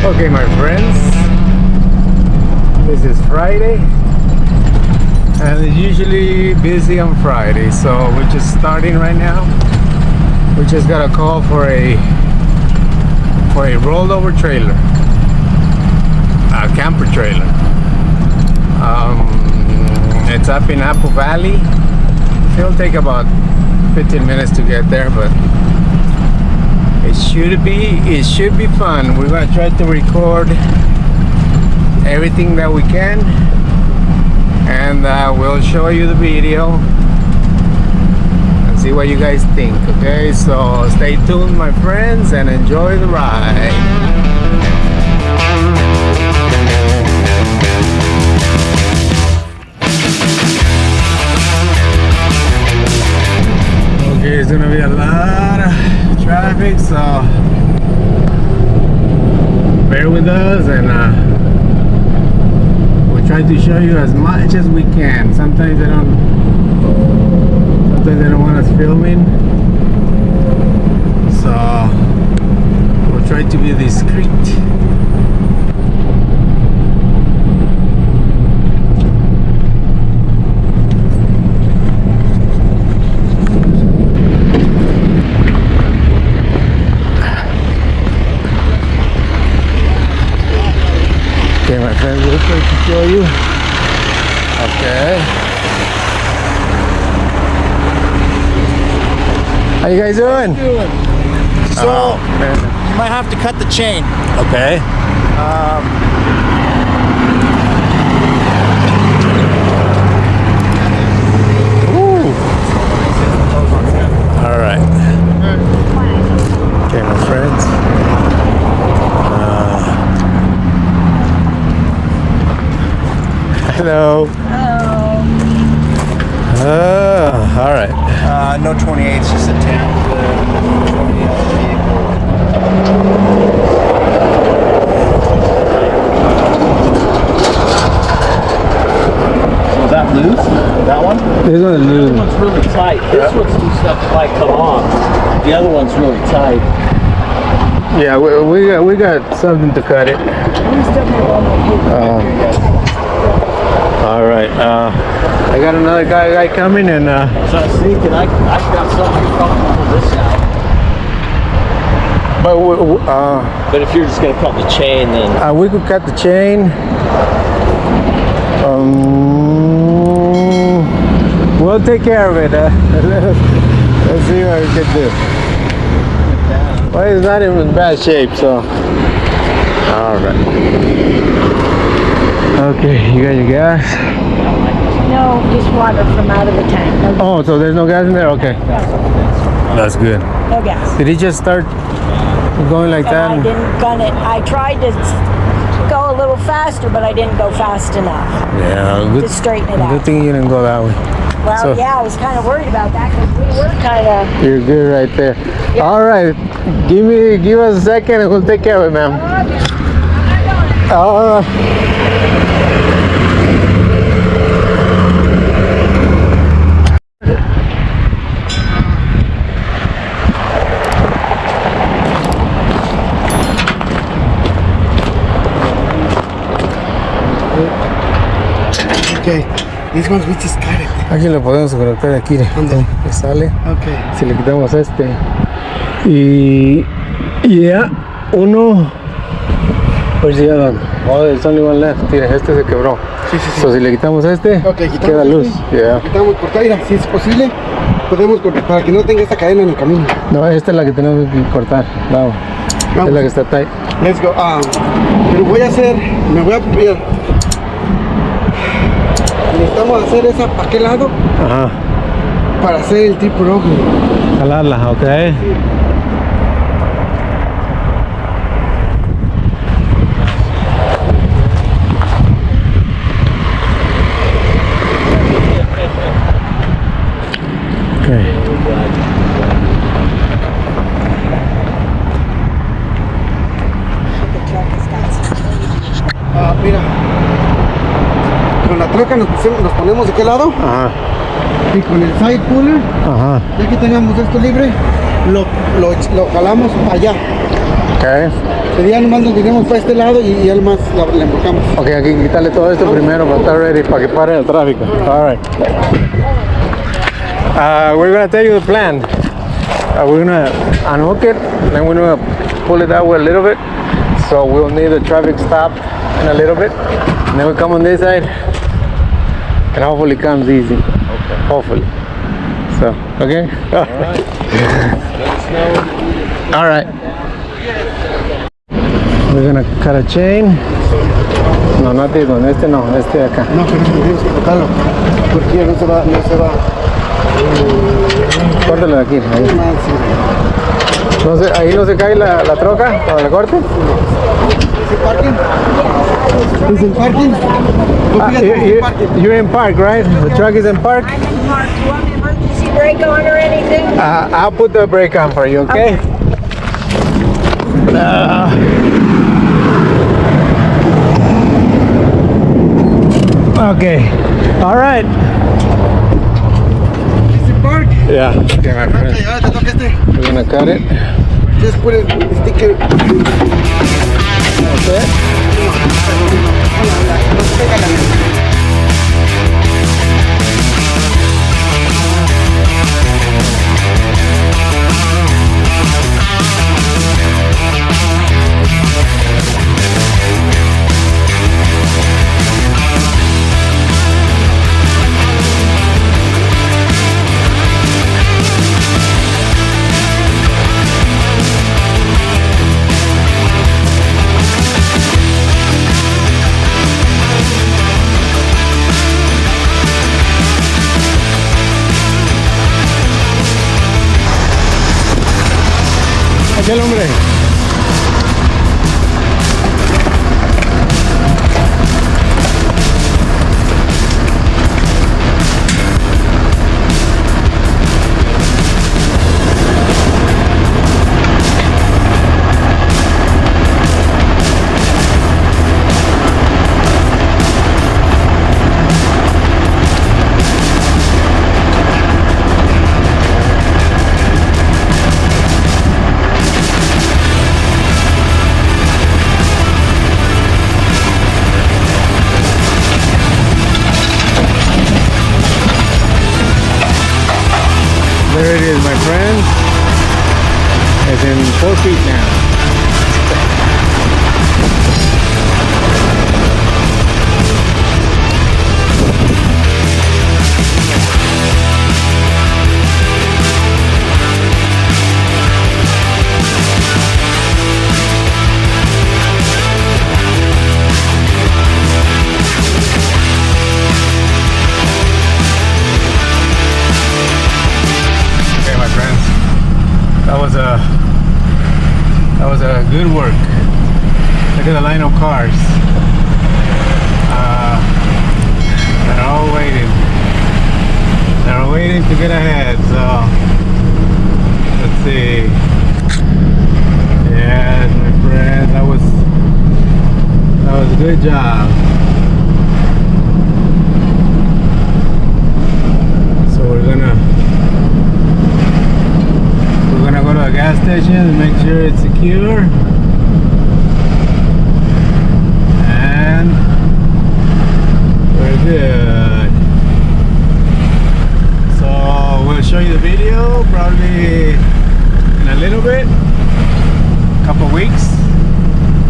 Okay, my friends, this is Friday, and it's usually busy on Friday, so we're just starting right now. We just got a call for a rollover trailer, a camper trailer. It's up in Apple Valley. It'll take about 15 minutes to get there, but it should be fun. We're gonna try to record everything that we can, and we'll show you the video and see what you guys think. Okay, so stay tuned, my friends, and enjoy the ride. Okay, it's gonna be a lot of traffic, so bear with us, and we'll try to show you as much as we can. Sometimes they don't want us filming, so we'll try to be discreet. Okay, my friends, we'll try to show you. Okay. How you guys doing? So, you might have to cut the chain. Okay. Ooh. All right. Okay, my friends. Hello. All right. No 28, it's just a 10. Was that loose? That one? This one is This loose. one's really tight. This one's too stuff might come off. The other one's really tight. Yeah, we got something to cut it. All right. I got another guy coming, and So I was thinking I got something from this out. but But if you're just gonna cut the chain, then we could cut the chain. We'll take care of it. Let's see what we can do. Well, it's not even in bad shape, so. All right. Okay, you got your gas? No, just water from out of the tank. No, Oh, so there's no gas in there? Okay. That's good. no gas. Did he just start going like And that? I didn't gun it. I tried to go a little faster, but I didn't go fast enough Yeah, good. to straighten it Good out. thing you didn't go that way. Well, So- yeah, I was kind of worried about that because we were kind of. You're good right there. All right, give us a second and we'll take care of it, ma'am. All right. Okay, these ones we just cut it. Aquí lo podemos conectar aquí. ¿Dónde? Que sale. Okay. Si le quitamos este. Y ya, uno. Pues ya, oh, there's only one left. Mira, este se quebró. Sí, sí, sí. So, si le quitamos este, Okay, quitamos queda luz. este. Yeah. Quitamos cortar, mira, si es posible, podemos cortar para que no tenga esta cadena en el camino. No, esta es la que tenemos que cortar. Vamos. Vamos. Es la que está tight. Let's go. Pero voy a hacer, me voy a mira, necesitamos hacer esa para qué lado Ajá. para hacer el tipo rojo. Jalarla, ok. Mira, con la troca nos ponemos de qué lado Ajá. y con el side puller, Ajá. ya que tengamos esto libre, lo jalamos allá. Okay. Sería nomás nos vinimos para este lado y él más la embocamos. Ok, aquí quitarle todo esto primero para estar ready, para que pare el tráfico. All right. We're gonna tell you the plan. We're gonna unhook it, then we're gonna pull it out a little bit. So we'll need a traffic stop in a little bit. And then we come on this side, and hopefully it comes easy. Okay. Hopefully. So, okay? All right. We're gonna cut a chain. No, not this one. Este no, este de acá. No, pero tenemos que cortarlo. Porque no se va. Córtalo de aquí. Ahí. No sé, ahí no se cae la troca cuando la corte. ¿Es el parking? ¿Es el parking? You're in park, right? The truck is in park. I'm in park. Do you want the emergency brake on or anything? I'll put the brake on for you, okay? Okay. All right. ¿Es el park? Yeah. Okay, my friend. Ok, ahora te toca este. We're gonna cut it. Just put it sticker. That's it. Aquel hombre. There it is, my friends. It's in 4 feet now. That was a good work. Look at the line of cars. They're all waiting. They're waiting to get ahead. So let's see. Yes, my friend, that was a good job. So we're gonna go to a gas station and make sure it's secure, and we're good. So we'll show you the video probably in a little bit, couple weeks.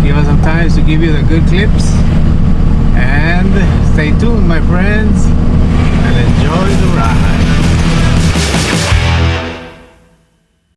Give us some time to give you the good clips, and stay tuned, my friends, and enjoy the ride.